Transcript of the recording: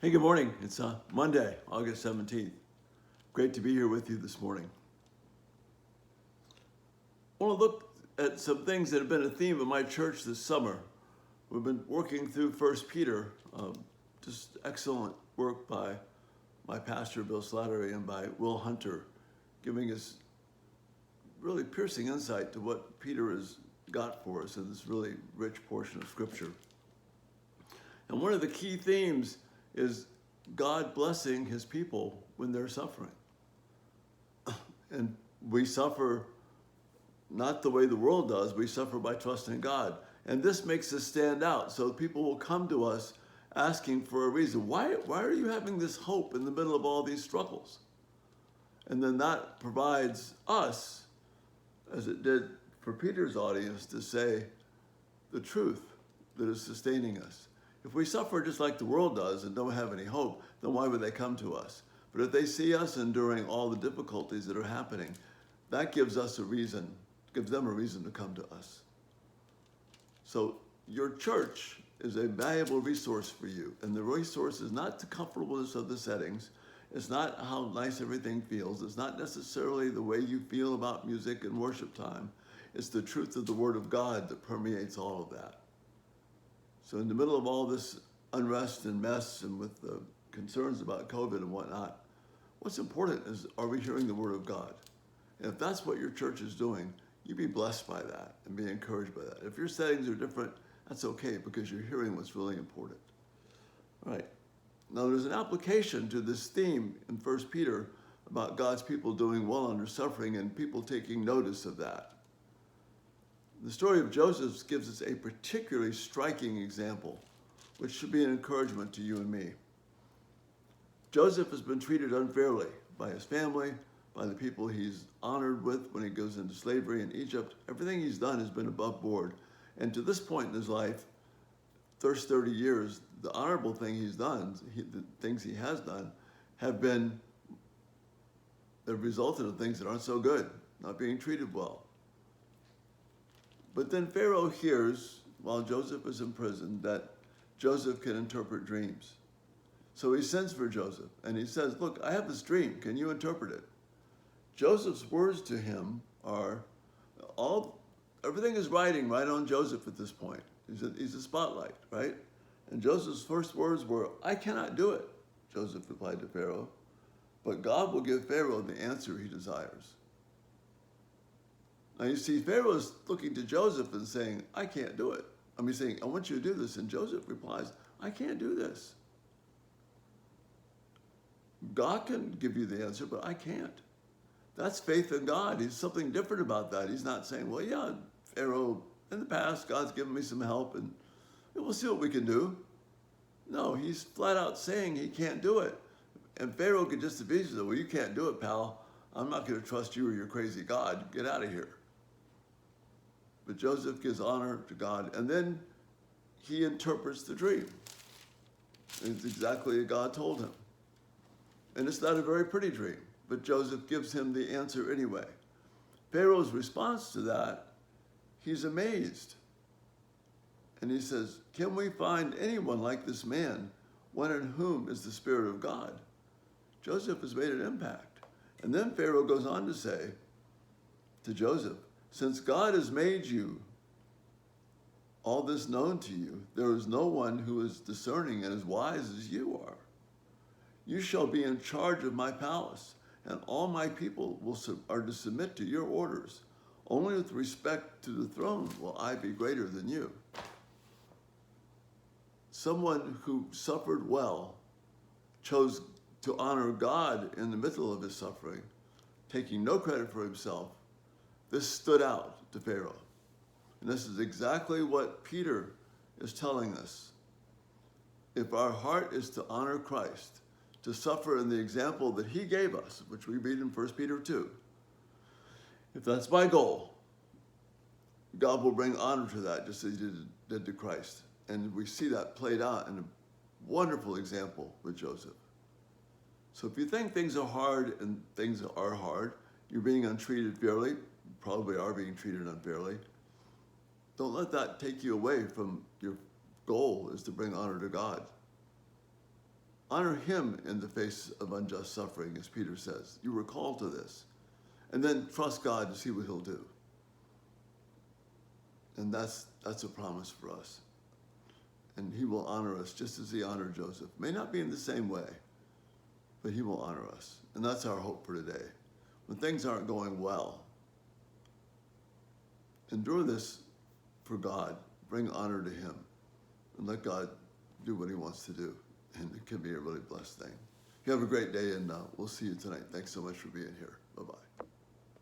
Hey, good morning. It's Monday, August 17th. Great to be here with you this morning. I want to look at some things that have been a theme of my church this summer. We've been working through First Peter, just excellent work by my pastor, Bill Slattery, and by Will Hunter, giving us really piercing insight to what Peter has got for us in this really rich portion of Scripture. And one of the key themes is God blessing his people when they're suffering. And we suffer not the way the world does, we suffer by trusting God. And this makes us stand out. So people will come to us asking for a reason. Why are you having this hope in the middle of all these struggles? And then that provides us, as it did for Peter's audience, to say the truth that is sustaining us. If we suffer just like the world does and don't have any hope, then why would they come to us? But if they see us enduring all the difficulties that are happening, that gives us a reason, gives them a reason to come to us. So your church is a valuable resource for you. And the resource is not the comfortableness of the settings. It's not how nice everything feels. It's not necessarily the way you feel about music and worship time. It's the truth of the Word of God that permeates all of that. So in the middle of all this unrest and mess and with the concerns about COVID and whatnot, what's important is, are we hearing the Word of God? And if that's what your church is doing, you be blessed by that and be encouraged by that. If your settings are different, that's okay because you're hearing what's really important. All right. Now there's an application to this theme in 1 Peter about God's people doing well under suffering and people taking notice of that. The story of Joseph gives us a particularly striking example, which should be an encouragement to you and me. Joseph has been treated unfairly by his family, by the people he's honored with when he goes into slavery in Egypt. Everything he's done has been above board. And to this point in his life, first 30 years, the honorable thing he's done, the things he has done, have resulted in things that aren't so good, not being treated well. But then Pharaoh hears, while Joseph is in prison, that Joseph can interpret dreams. So he sends for Joseph, and he says, look, I have this dream. Can you interpret it? Joseph's words to him are, everything is riding right on Joseph at this point. He's a spotlight, right? And Joseph's first words were, I cannot do it, Joseph replied to Pharaoh, but God will give Pharaoh the answer he desires. Now you see, Pharaoh is looking to Joseph and saying, I can't do it. Saying, I want you to do this. And Joseph replies, I can't do this. God can give you the answer, but I can't. That's faith in God. He's something different about that. He's not saying, well, yeah, Pharaoh, in the past, God's given me some help and we'll see what we can do. No, he's flat out saying he can't do it. And Pharaoh could just easily say, well, you can't do it, pal. I'm not going to trust you or your crazy God. Get out of here. But Joseph gives honor to God, and then he interprets the dream. It's exactly as God told him. And it's not a very pretty dream, but Joseph gives him the answer anyway. Pharaoh's response to that, he's amazed. And he says, can we find anyone like this man, one in whom is the Spirit of God? Joseph has made an impact. And then Pharaoh goes on to say to Joseph, since God has made you all this known to you, there is no one who is discerning and as wise as you are. You shall be in charge of my palace, and all my people are to submit to your orders. Only with respect to the throne will I be greater than you. Someone who suffered well chose to honor God in the middle of his suffering, taking no credit for himself. This stood out to Pharaoh. And this is exactly what Peter is telling us. If our heart is to honor Christ, to suffer in the example that he gave us, which we read in 1 Peter 2, if that's my goal, God will bring honor to that just as he did to Christ. And we see that played out in a wonderful example with Joseph. So if you think things are hard and things are hard, you're being untreated fairly, probably are being treated unfairly, don't let that take you away from your goal is to bring honor to God. Honor him in the face of unjust suffering, as Peter says. You were called to this. And then trust God to see what he'll do. And that's a promise for us. And he will honor us just as he honored Joseph. May not be in the same way, but he will honor us. And that's our hope for today. When things aren't going well, endure this for God. Bring honor to him. And let God do what he wants to do. And it can be a really blessed thing. You have a great day, and we'll see you tonight. Thanks so much for being here. Bye-bye.